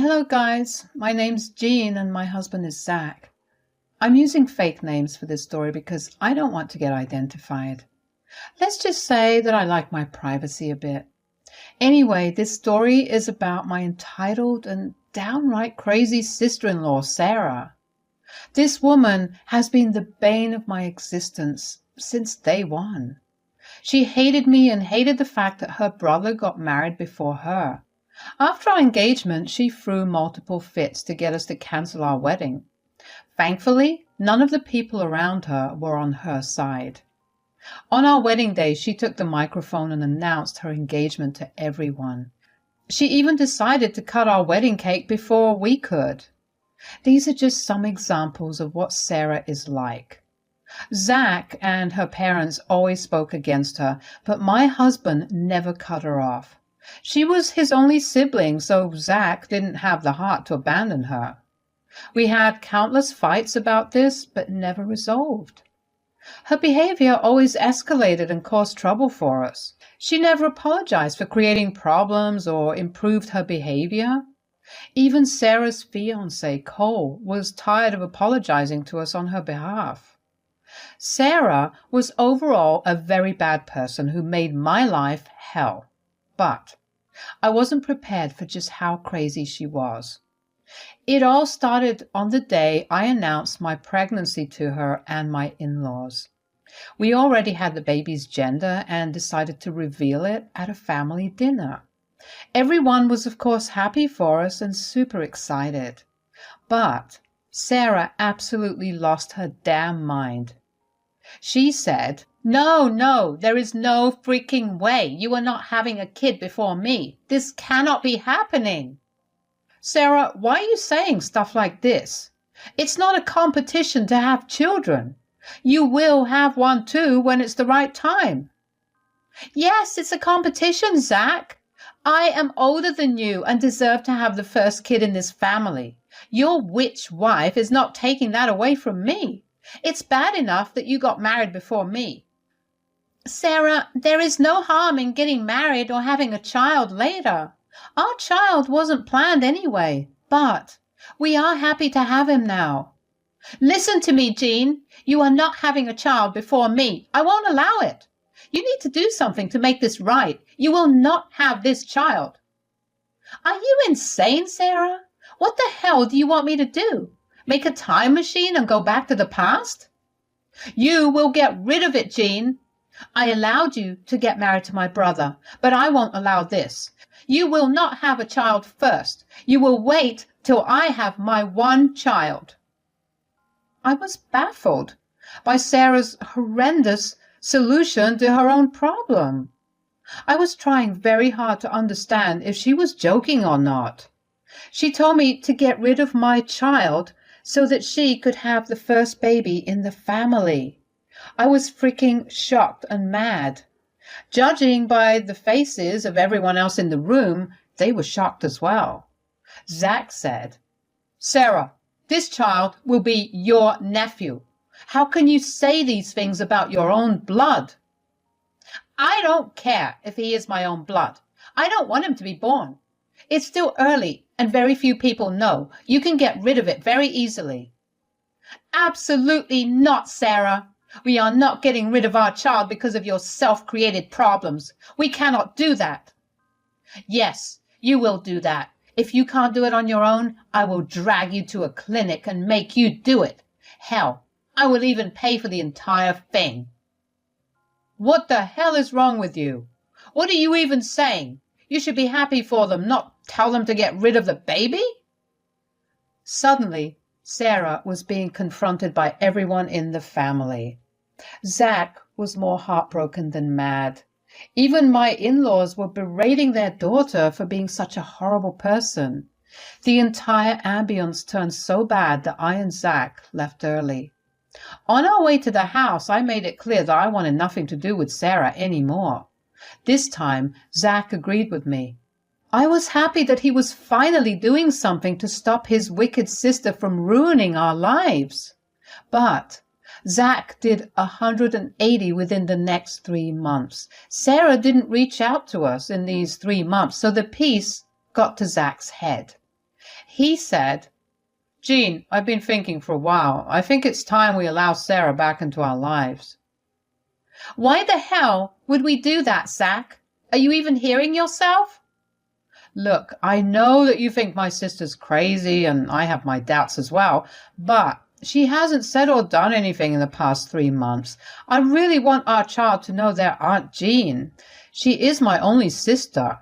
Hello guys, my name's Jean and my husband is Zach. I'm using fake names for this story because I don't want to get identified. Let's just say that I like my privacy a bit. Anyway, this story is about my entitled and downright crazy sister-in-law, Sarah. This woman has been the bane of my existence since day one. She hated me and hated the fact that her brother got married before her. After our engagement, she threw multiple fits to get us to cancel our wedding. Thankfully, none of the people around her were on her side. On our wedding day, she took the microphone and announced her engagement to everyone. She even decided to cut our wedding cake before we could. These are just some examples of what Sarah is like. Zach and her parents always spoke against her, but my husband never cut her off. She was his only sibling, so Zach didn't have the heart to abandon her. We had countless fights about this, but never resolved. Her behavior always escalated and caused trouble for us. She never apologized for creating problems or improved her behavior. Even Sarah's fiancé, Cole, was tired of apologizing to us on her behalf. Sarah was overall a very bad person who made my life hell. But I wasn't prepared for just how crazy she was. It all started on the day I announced my pregnancy to her and my in-laws. We already had the baby's gender and decided to reveal it at a family dinner. Everyone was, of course, happy for us and super excited. But Sarah absolutely lost her damn mind. She said, No, there is no freaking way. You are not having a kid before me. This cannot be happening. Sarah, why are you saying stuff like this? It's not a competition to have children. You will have one too when it's the right time. Yes, it's a competition, Zach. I am older than you and deserve to have the first kid in this family. Your witch wife is not taking that away from me. It's bad enough that you got married before me. Sarah, there is no harm in getting married or having a child later. Our child wasn't planned anyway, but we are happy to have him now. Listen to me, Jean. You are not having a child before me. I won't allow it. You need to do something to make this right. You will not have this child. Are you insane, Sarah? What the hell do you want me to do? Make a time machine and go back to the past? You will get rid of it, Jean. I allowed you to get married to my brother, but I won't allow this. You will not have a child first. You will wait till I have my one child. I was baffled by Sarah's horrendous solution to her own problem. I was trying very hard to understand if she was joking or not. She told me to get rid of my child so that she could have the first baby in the family. I was freaking shocked and mad. Judging by the faces of everyone else in the room, they were shocked as well. Zach said, Sarah, this child will be your nephew. How can you say these things about your own blood? I don't care if he is my own blood. I don't want him to be born. It's still early and very few people know. You can get rid of it very easily. Absolutely not, Sarah. We are not getting rid of our child because of your self-created problems. We cannot do that. Yes, you will do that. If you can't do it on your own, I will drag you to a clinic and make you do it. Hell, I will even pay for the entire thing. What the hell is wrong with you? What are you even saying? You should be happy for them, not tell them to get rid of the baby? Suddenly, Sarah was being confronted by everyone in the family. Zach was more heartbroken than mad. Even my in-laws were berating their daughter for being such a horrible person. The entire ambience turned so bad that I and Zach left early. On our way to the house, I made it clear that I wanted nothing to do with Sarah anymore. This time, Zach agreed with me. I was happy that he was finally doing something to stop his wicked sister from ruining our lives. But Zach did 180 within the next 3 months. Sarah didn't reach out to us in these 3 months, so the piece got to Zach's head. He said, "Jean, I've been thinking for a while. I think it's time we allow Sarah back into our lives." Why the hell would we do that, Zach? Are you even hearing yourself? Look, I know that you think my sister's crazy, and I have my doubts as well, but she hasn't said or done anything in the past 3 months. I really want our child to know their Aunt Jean. She is my only sister.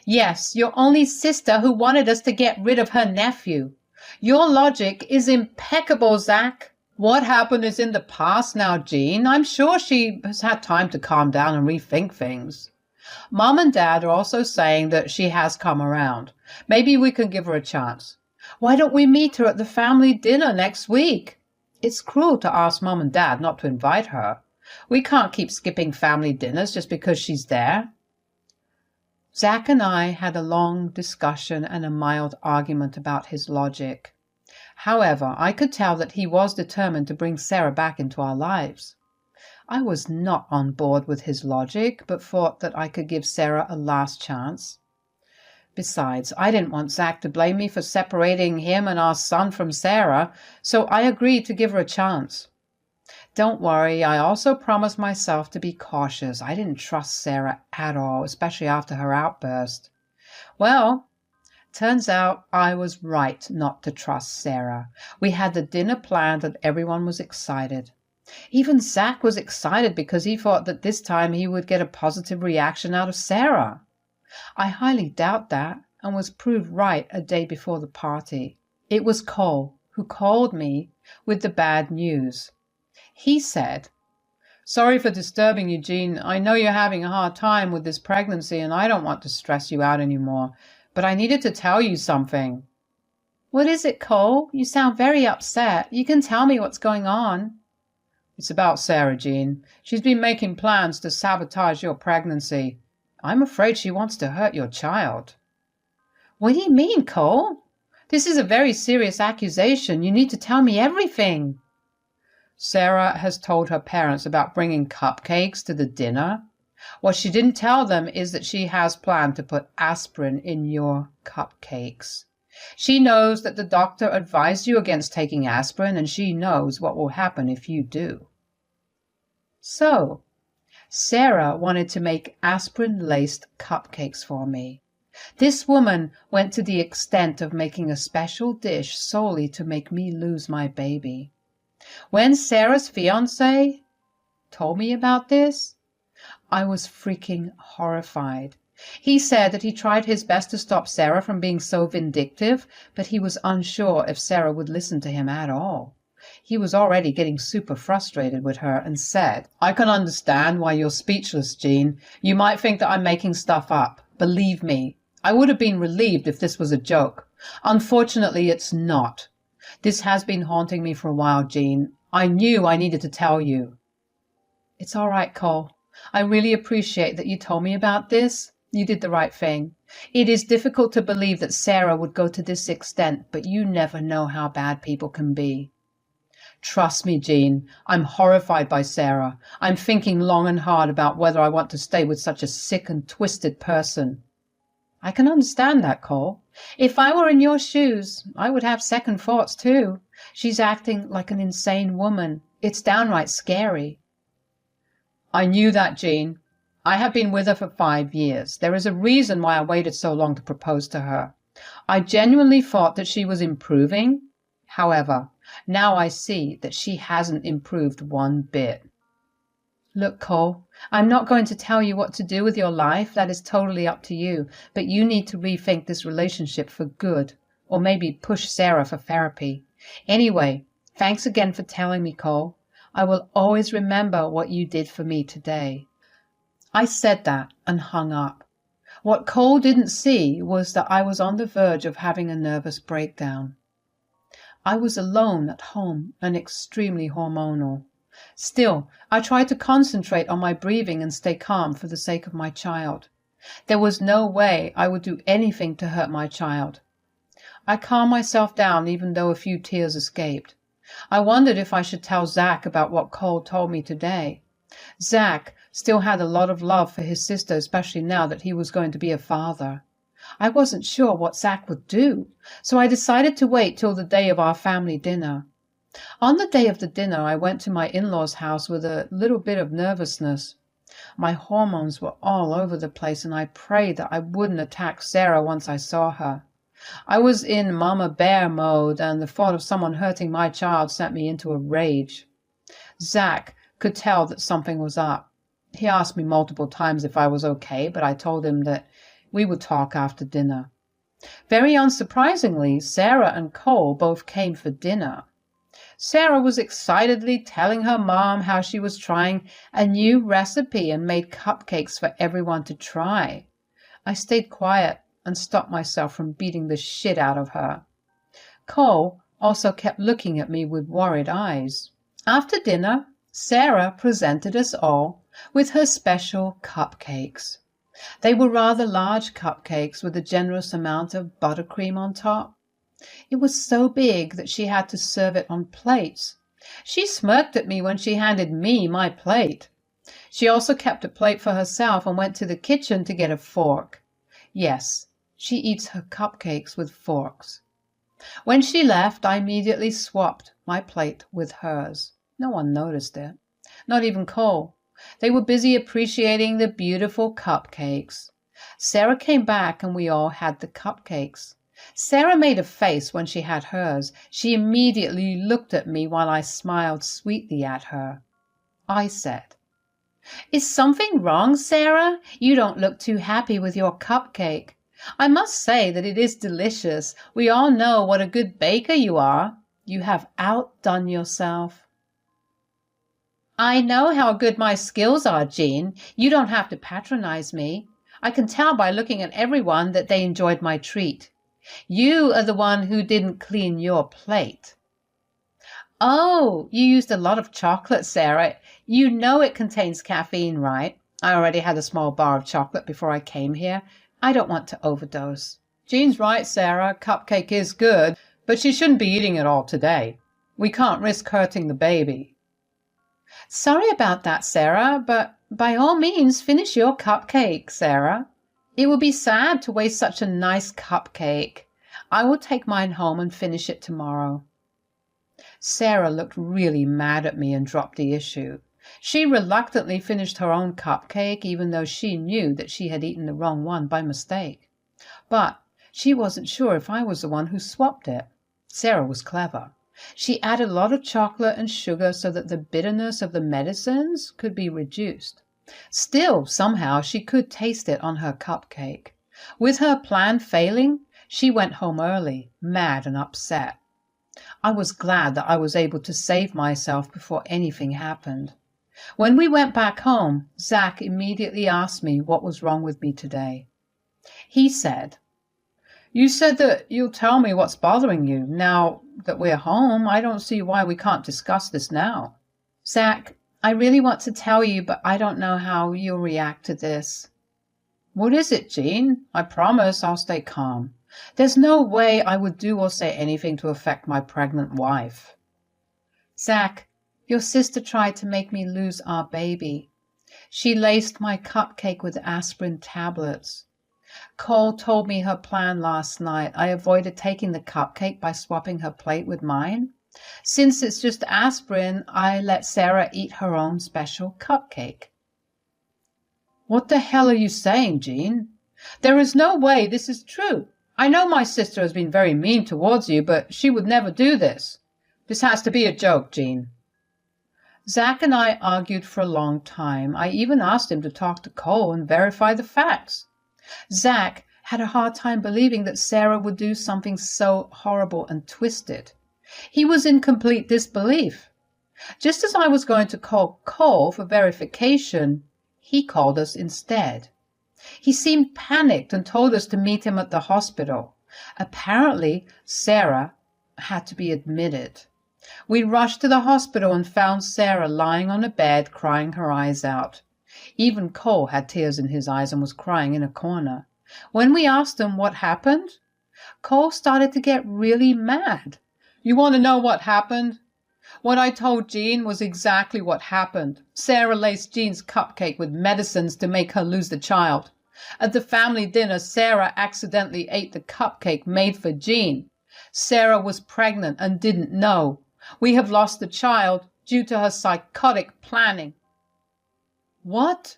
Yes, your only sister who wanted us to get rid of her nephew. Your logic is impeccable, Zach. What happened is in the past now, Jean. I'm sure she has had time to calm down and rethink things. Mom and Dad are also saying that she has come around. Maybe we can give her a chance. Why don't we meet her at the family dinner next week? It's cruel to ask Mom and Dad not to invite her. We can't keep skipping family dinners just because she's there. Zach and I had a long discussion and a mild argument about his logic. However, I could tell that he was determined to bring Sarah back into our lives. I was not on board with his logic, but thought that I could give Sarah a last chance. Besides, I didn't want Zach to blame me for separating him and our son from Sarah, so I agreed to give her a chance. Don't worry, I also promised myself to be cautious. I didn't trust Sarah at all, especially after her outburst. Well, turns out I was right not to trust Sarah. We had the dinner planned and everyone was excited. Even Zach was excited because he thought that this time he would get a positive reaction out of Sarah. I highly doubt that, and was proved right a day before the party. It was Cole who called me with the bad news. He said, "Sorry for disturbing you, Jean. I know you're having a hard time with this pregnancy and I don't want to stress you out anymore, but I needed to tell you something." What is it, Cole? You sound very upset. You can tell me what's going on. It's about Sarah, Jean. She's been making plans to sabotage your pregnancy. I'm afraid she wants to hurt your child. What do you mean, Cole? This is a very serious accusation. You need to tell me everything. Sarah has told her parents about bringing cupcakes to the dinner. What she didn't tell them is that she has planned to put aspirin in your cupcakes. She knows that the doctor advised you against taking aspirin, and she knows what will happen if you do. So, Sarah wanted to make aspirin-laced cupcakes for me. This woman went to the extent of making a special dish solely to make me lose my baby. When Sarah's fiancé told me about this, I was freaking horrified. He said that he tried his best to stop Sarah from being so vindictive, but he was unsure if Sarah would listen to him at all. He was already getting super frustrated with her and said, "I can understand why you're speechless, Jean. You might think that I'm making stuff up. Believe me, I would have been relieved if this was a joke. Unfortunately, it's not. This has been haunting me for a while, Jean. I knew I needed to tell you." "It's all right, Cole. I really appreciate that you told me about this. You did the right thing. It is difficult to believe that Sarah would go to this extent, but you never know how bad people can be." "Trust me, Jean. I'm horrified by Sarah. I'm thinking long and hard about whether I want to stay with such a sick and twisted person." "I can understand that, Cole. If I were in your shoes, I would have second thoughts too. She's acting like an insane woman. It's downright scary." "I knew that, Jean. I have been with her for 5 years. There is a reason why I waited so long to propose to her. I genuinely thought that she was improving. However, now I see that she hasn't improved one bit." "Look, Cole, I'm not going to tell you what to do with your life. That is totally up to you. But you need to rethink this relationship for good, or maybe push Sarah for therapy. Anyway, thanks again for telling me, Cole. I will always remember what you did for me today." I said that and hung up. What Cole didn't see was that I was on the verge of having a nervous breakdown. I was alone at home and extremely hormonal. Still, I tried to concentrate on my breathing and stay calm for the sake of my child. There was no way I would do anything to hurt my child. I calmed myself down even though a few tears escaped. I wondered if I should tell Zach about what Cole told me today. Zach still had a lot of love for his sister, especially now that he was going to be a father. I wasn't sure what Zach would do, so I decided to wait till the day of our family dinner. On the day of the dinner, I went to my in-laws' house with a little bit of nervousness. My hormones were all over the place, and I prayed that I wouldn't attack Sarah once I saw her. I was in Mama Bear mode, and the thought of someone hurting my child sent me into a rage. Zach could tell that something was up. He asked me multiple times if I was okay, but I told him that we would talk after dinner. Very unsurprisingly, Sarah and Cole both came for dinner. Sarah was excitedly telling her mom how she was trying a new recipe and made cupcakes for everyone to try. I stayed quiet and stopped myself from beating the shit out of her. Cole also kept looking at me with worried eyes. After dinner, Sarah presented us all with her special cupcakes. They were rather large cupcakes with a generous amount of buttercream on top. It was so big that she had to serve it on plates. She smirked at me when she handed me my plate. She also kept a plate for herself and went to the kitchen to get a fork. Yes, she eats her cupcakes with forks. When she left, I immediately swapped my plate with hers. No one noticed it, not even Cole. They were busy appreciating the beautiful cupcakes. Sarah came back and we all had the cupcakes. Sarah made a face when she had hers. She immediately looked at me while I smiled sweetly at her. I said, "Is something wrong, Sarah? You don't look too happy with your cupcake. I must say that it is delicious. We all know what a good baker you are. You have outdone yourself." "I know how good my skills are, Jean. You don't have to patronize me. I can tell by looking at everyone that they enjoyed my treat. You are the one who didn't clean your plate." "Oh, you used a lot of chocolate, Sarah. You know it contains caffeine, right? I already had a small bar of chocolate before I came here. I don't want to overdose." Jean's right, Sarah. Cupcake is good, but she shouldn't be eating it all today. We can't risk hurting the baby. "Sorry about that, Sarah, but by all means finish your cupcake, Sarah. It would be sad to waste such a nice cupcake. I will take mine home and finish it tomorrow." Sarah looked really mad at me and dropped the issue. She reluctantly finished her own cupcake, even though she knew that she had eaten the wrong one by mistake. But she wasn't sure if I was the one who swapped it. Sarah was clever. She added a lot of chocolate and sugar so that the bitterness of the medicines could be reduced. Still, somehow, she could taste it on her cupcake. With her plan failing, she went home early, mad and upset. I was glad that I was able to save myself before anything happened. When we went back home, Zach immediately asked me what was wrong with me today. He said, "You said that you'll tell me what's bothering you. Now that we're home, I don't see why we can't discuss this now." "Zach, I really want to tell you, but I don't know how you'll react to this." "What is it, Jean? I promise I'll stay calm. There's no way I would do or say anything to affect my pregnant wife." "Zach, your sister tried to make me lose our baby. She laced my cupcake with aspirin tablets. Cole told me her plan last night. I avoided taking the cupcake by swapping her plate with mine. Since it's just aspirin, I let Sarah eat her own special cupcake." "What the hell are you saying, Jean? There is no way this is true. I know my sister has been very mean towards you, but she would never do this. This has to be a joke, Jean." Zach and I argued for a long time. I even asked him to talk to Cole and verify the facts. Zach had a hard time believing that Sarah would do something so horrible and twisted. He was in complete disbelief. Just as I was going to call Cole for verification, he called us instead. He seemed panicked and told us to meet him at the hospital. Apparently, Sarah had to be admitted. We rushed to the hospital and found Sarah lying on a bed, crying her eyes out. Even Cole had tears in his eyes and was crying in a corner. When we asked him what happened, Cole started to get really mad. "You want to know what happened? What I told Jean was exactly what happened. Sarah laced Jean's cupcake with medicines to make her lose the child. At the family dinner, Sarah accidentally ate the cupcake made for Jean. Sarah was pregnant and didn't know. We have lost the child due to her psychotic planning." "What?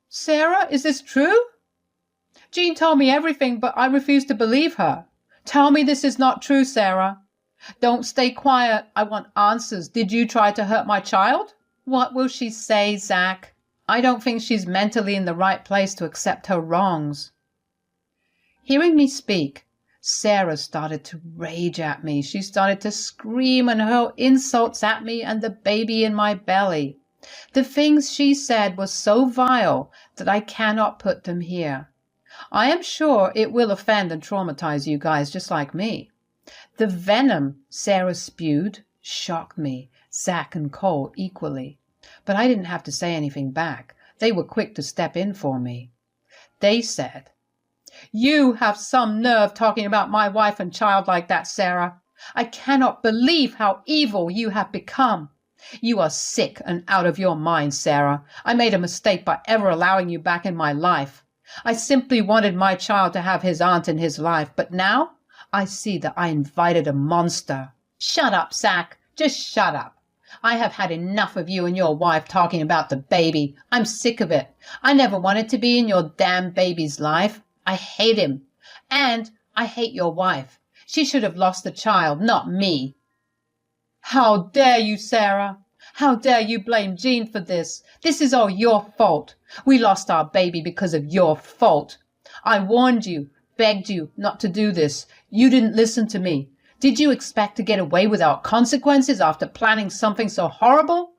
Sarah, is this true?" "Jean told me everything, but I refuse to believe her. Tell me this is not true, Sarah. Don't stay quiet. I want answers. Did you try to hurt my child?" "What will she say, Zach? I don't think she's mentally in the right place to accept her wrongs." Hearing me speak, Sarah started to rage at me. She started to scream and hurl insults at me and the baby in my belly. The things she said were so vile that I cannot put them here. I am sure it will offend and traumatize you guys just like me. The venom Sarah spewed shocked me, Zach and Cole equally. But I didn't have to say anything back. They were quick to step in for me. They said, "You have some nerve talking about my wife and child like that, Sarah. I cannot believe how evil you have become. You are sick and out of your mind, Sarah. I made a mistake by ever allowing you back in my life. I simply wanted my child to have his aunt in his life, but now I see that I invited a monster." "Shut up, Zach. Just shut up. I have had enough of you and your wife talking about the baby. I'm sick of it. I never wanted to be in your damn baby's life. I hate him. And I hate your wife. She should have lost the child, not me." "How dare you, Sarah? How dare you blame Jean for this? This is all your fault. We lost our baby because of your fault. I warned you, begged you not to do this. You didn't listen to me. Did you expect to get away without consequences after planning something so horrible?"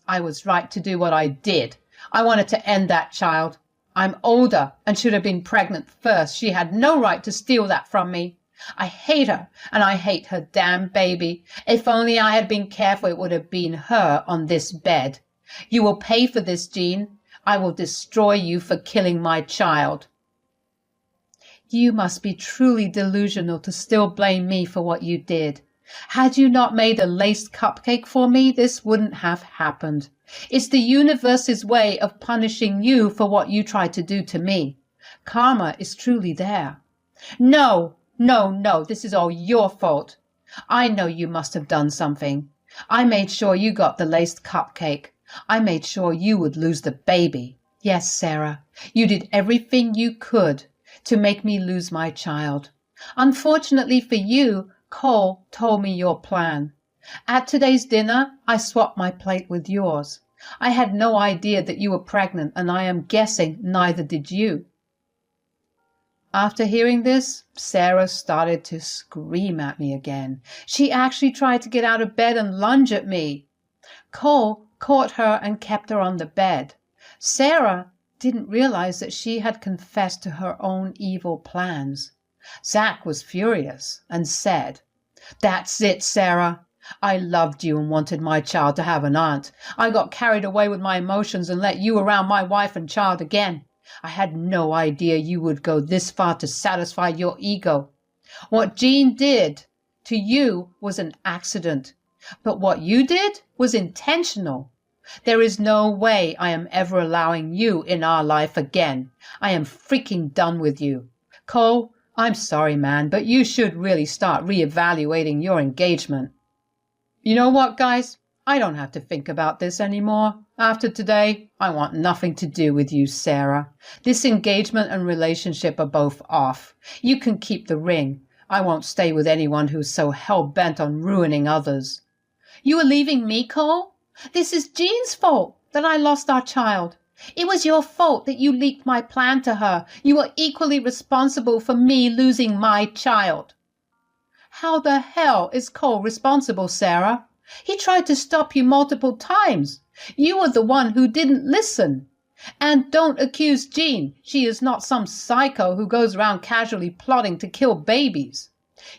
"I was right to do what I did. I wanted to end that child. I'm older and should have been pregnant first. She had no right to steal that from me. I hate her, and I hate her damn baby. If only I had been careful, it would have been her on this bed. You will pay for this, Jean. I will destroy you for killing my child." "You must be truly delusional to still blame me for what you did. Had you not made a laced cupcake for me, this wouldn't have happened. It's the universe's way of punishing you for what you tried to do to me. Karma is truly there." "No, no, no, this is all your fault. I know you must have done something. I made sure you got the laced cupcake. I made sure you would lose the baby. Yes, Sarah, you did everything you could to make me lose my child. Unfortunately for you, Cole told me your plan. At today's dinner, I swapped my plate with yours. I had no idea that you were pregnant, and I am guessing neither did you." After hearing this, Sarah started to scream at me again. She actually tried to get out of bed and lunge at me. Cole caught her and kept her on the bed. Sarah didn't realize that she had confessed to her own evil plans. Zach was furious and said, "That's it, Sarah. I loved you and wanted my child to have an aunt. I got carried away with my emotions and let you around my wife and child again. I had no idea you would go this far to satisfy your ego. What Jean did to you was an accident, but what you did was intentional. There is no way I am ever allowing you in our life again. I am freaking done with you. Cole, I'm sorry, man, but you should really start reevaluating your engagement." You know what, guys? I don't have to think about this anymore. After today, I want nothing to do with you, Sarah. This engagement and relationship are both off. You can keep the ring. I won't stay with anyone who's so hell-bent on ruining others. "You are leaving me, Cole? This is Jean's fault that I lost our child. It was your fault that you leaked my plan to her. You are equally responsible for me losing my child." "How the hell is Cole responsible, Sarah? He tried to stop you multiple times. You were the one who didn't listen. And don't accuse Jean. She is not some psycho who goes around casually plotting to kill babies.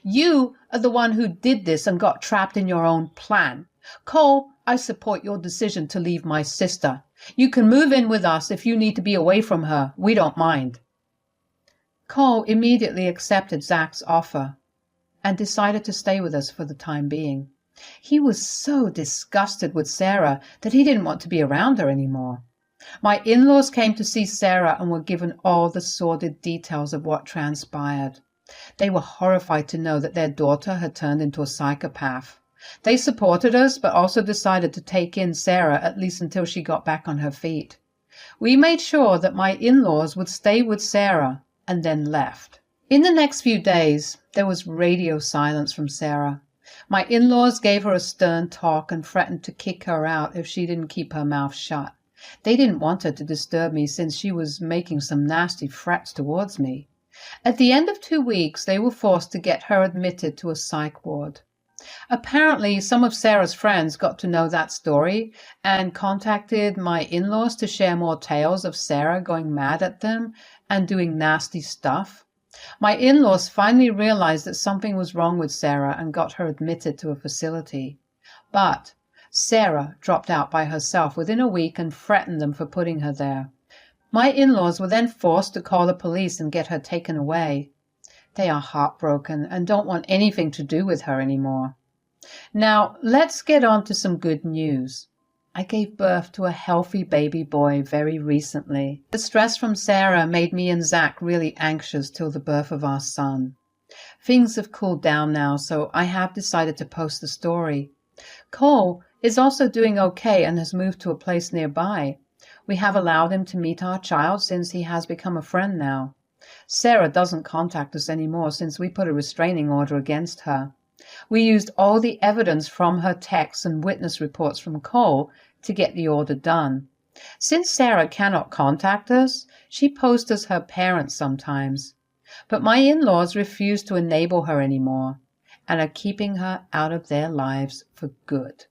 You are the one who did this and got trapped in your own plan. Cole, I support your decision to leave my sister. You can move in with us if you need to be away from her. We don't mind." Cole immediately accepted Zach's offer and decided to stay with us for the time being. He was so disgusted with Sarah that he didn't want to be around her anymore. My in-laws came to see Sarah and were given all the sordid details of what transpired. They were horrified to know that their daughter had turned into a psychopath. They supported us, but also decided to take in Sarah at least until she got back on her feet. We made sure that my in-laws would stay with Sarah and then left. In the next few days, there was radio silence from Sarah. My in-laws gave her a stern talk and threatened to kick her out if she didn't keep her mouth shut. They didn't want her to disturb me since she was making some nasty threats towards me. At the end of 2 weeks, they were forced to get her admitted to a psych ward. Apparently, some of Sarah's friends got to know that story and contacted my in-laws to share more tales of Sarah going mad at them and doing nasty stuff. My in-laws finally realized that something was wrong with Sarah and got her admitted to a facility. But Sarah dropped out by herself within a week and threatened them for putting her there. My in-laws were then forced to call the police and get her taken away. They are heartbroken and don't want anything to do with her anymore. Now, let's get on to some good news. I gave birth to a healthy baby boy very recently. The stress from Sarah made me and Zach really anxious till the birth of our son. Things have cooled down now, so I have decided to post the story. Cole is also doing okay and has moved to a place nearby. We have allowed him to meet our child since he has become a friend now. Sarah doesn't contact us anymore since we put a restraining order against her. We used all the evidence from her texts and witness reports from Cole to get the order done. Since Sarah cannot contact us, she posts as her parents sometimes. But my in-laws refuse to enable her anymore and are keeping her out of their lives for good.